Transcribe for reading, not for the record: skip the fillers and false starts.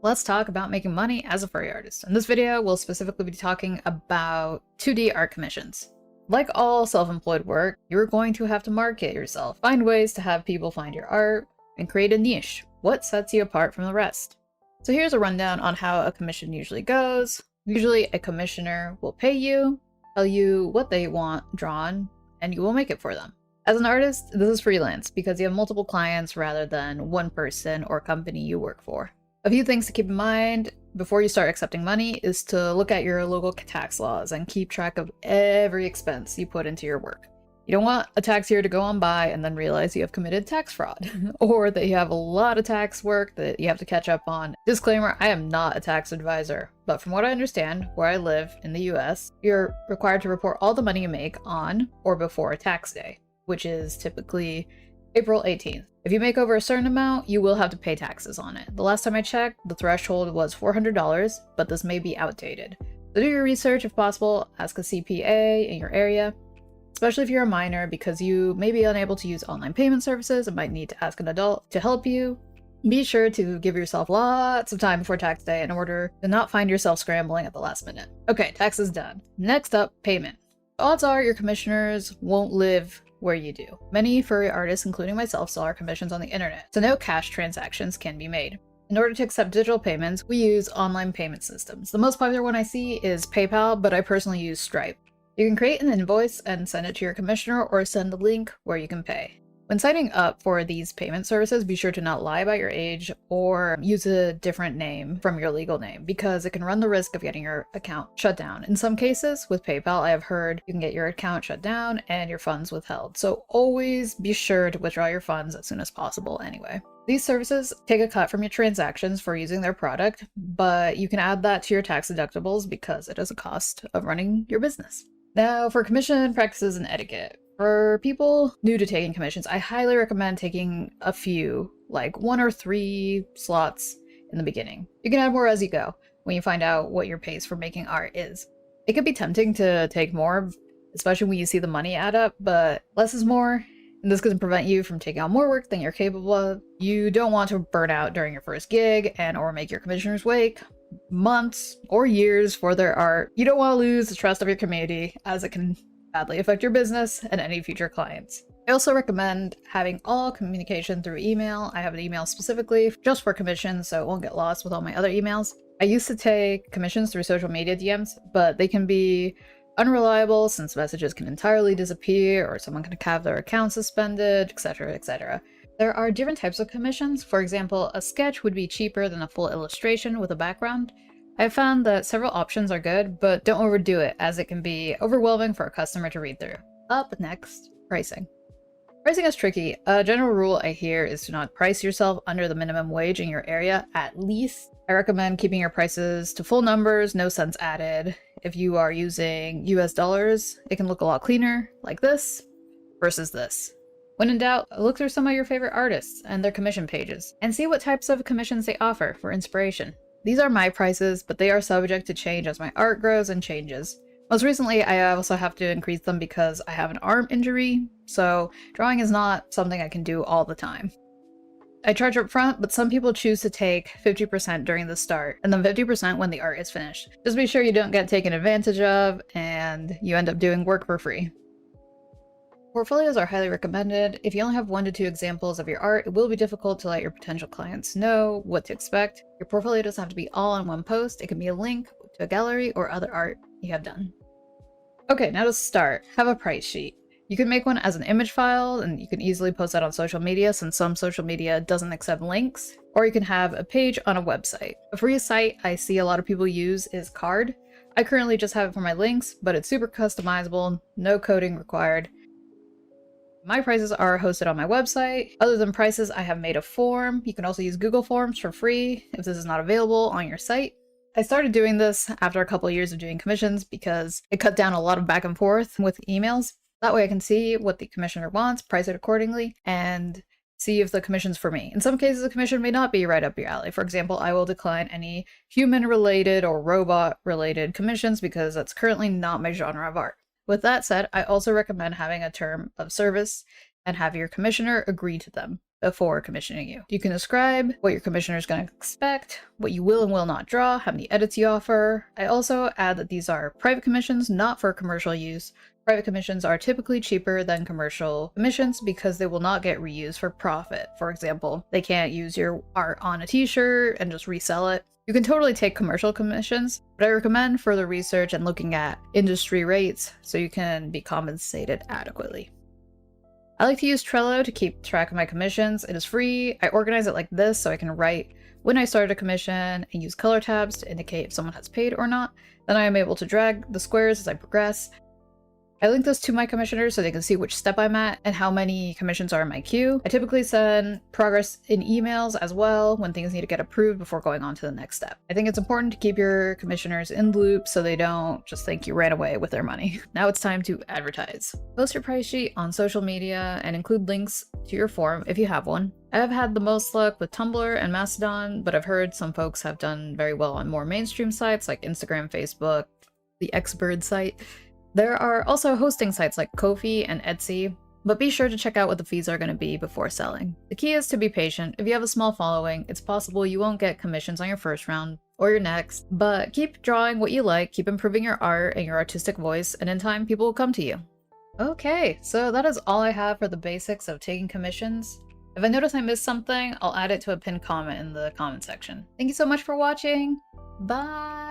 let's talk about making money as a furry artist. In this video, we'll specifically be talking about 2D art commissions. Like all self-employed work, you're going to have to market yourself, find ways to have people find your art, and create a niche. What sets you apart from the rest? So here's a rundown on how a commission usually goes. Usually a commissioner will pay you, tell you what they want drawn, and you will make it for them. As an artist, this is freelance because you have multiple clients rather than one person or company you work for. A few things to keep in mind before you start accepting money is to look at your local tax laws and keep track of every expense you put into your work. You don't want a tax year to go on by and then realize you have committed tax fraud, or that you have a lot of tax work that you have to catch up on. Disclaimer, I am not a tax advisor, but from what I understand, where I live in the US, you're required to report all the money you make on or before a tax day, which is typically April 18th. If you make over a certain amount, you will have to pay taxes on it. The last time I checked, the threshold was $400, but this may be outdated. So do your research if possible, ask a CPA in your area, especially if you're a minor, because you may be unable to use online payment services and might need to ask an adult to help you. Be sure to give yourself lots of time before tax day in order to not find yourself scrambling at the last minute. Okay, taxes done. Next up, payment. Odds are your commissioners won't live where you do. Many furry artists, including myself, sell our commissions on the internet, so no cash transactions can be made. In order to accept digital payments, we use online payment systems. The most popular one I see is PayPal, but I personally use Stripe. You can create an invoice and send it to your commissioner or send a link where you can pay. When signing up for these payment services, be sure to not lie about your age or use a different name from your legal name, because it can run the risk of getting your account shut down. In some cases, with PayPal, I have heard you can get your account shut down and your funds withheld. So always be sure to withdraw your funds as soon as possible anyway. These services take a cut from your transactions for using their product, but you can add that to your tax deductibles because it is a cost of running your business. Now for commission practices and etiquette. For people new to taking commissions, I highly recommend taking a few, like 1 or 3 slots in the beginning. You can add more as you go when you find out what your pace for making art is. It can be tempting to take more, especially when you see the money add up, but less is more, and this can prevent you from taking on more work than you're capable of. You don't want to burn out during your first gig and or make your commissioners wait months or years for their art. You don't want to lose the trust of your community, as it can badly affect your business and any future clients. I also recommend having all communication through email. I have an email specifically just for commissions, so it won't get lost with all my other emails. I used to take commissions through social media DMs, but they can be unreliable since messages can entirely disappear or someone can have their account suspended, etc., etc. There are different types of commissions. For example, a sketch would be cheaper than a full illustration with a background. I've found that several options are good, but don't overdo it, as it can be overwhelming for a customer to read through. Up next, pricing. Pricing is tricky. A general rule I hear is to not price yourself under the minimum wage in your area, at least. I recommend keeping your prices to full numbers, no cents added. If you are using US dollars, it can look a lot cleaner, like this, versus this. When in doubt, look through some of your favorite artists and their commission pages, and see what types of commissions they offer for inspiration. These are my prices, but they are subject to change as my art grows and changes. Most recently, I also have to increase them because I have an arm injury, so drawing is not something I can do all the time. I charge up front, but some people choose to take 50% during the start, and then 50% when the art is finished. Just be sure you don't get taken advantage of, and you end up doing work for free. Portfolios are highly recommended. If you only have 1 to 2 examples of your art, it will be difficult to let your potential clients know what to expect. Your portfolio doesn't have to be all in one post. It can be a link to a gallery or other art you have done. Okay, now to start, have a price sheet. You can make one as an image file, and you can easily post that on social media since some social media doesn't accept links, or you can have a page on a website. A free site I see a lot of people use is Card. I currently just have it for my links, but it's super customizable, no coding required. My prices are hosted on my website. Other than prices, I have made a form. You can also use Google Forms for free if this is not available on your site. I started doing this after a couple of years of doing commissions because it cut down a lot of back and forth with emails. That way I can see what the commissioner wants, price it accordingly, and see if the commission's for me. In some cases, the commission may not be right up your alley. For example, I will decline any human-related or robot-related commissions because that's currently not my genre of art. With that said, I also recommend having a term of service and have your commissioner agree to them before commissioning you. You can describe what your commissioner is going to expect, what you will and will not draw, how many edits you offer. I also add that these are private commissions, not for commercial use. Private commissions are typically cheaper than commercial commissions because they will not get reused for profit. For example, they can't use your art on a t-shirt and just resell it. You can totally take commercial commissions, but I recommend further research and looking at industry rates so you can be compensated adequately. I like to use Trello to keep track of my commissions. It is free. I organize it like this so I can write when I started a commission and use color tabs to indicate if someone has paid or not. Then I am able to drag the squares as I progress. I link this to my commissioners so they can see which step I'm at and how many commissions are in my queue. I typically send progress in emails as well when things need to get approved before going on to the next step. I think it's important to keep your commissioners in the loop so they don't just think you ran away with their money. Now it's time to advertise. Post your price sheet on social media and include links to your form if you have one. I have had the most luck with Tumblr and Mastodon, but I've heard some folks have done very well on more mainstream sites like Instagram, Facebook, the Xbird site. There are also hosting sites like Ko-fi and Etsy, but be sure to check out what the fees are going to be before selling. The key is to be patient. If you have a small following, it's possible you won't get commissions on your first round or your next, but keep drawing what you like, keep improving your art and your artistic voice, and in time people will come to you. Okay, so that is all I have for the basics of taking commissions. If I notice I missed something, I'll add it to a pinned comment in the comment section. Thank you so much for watching. Bye!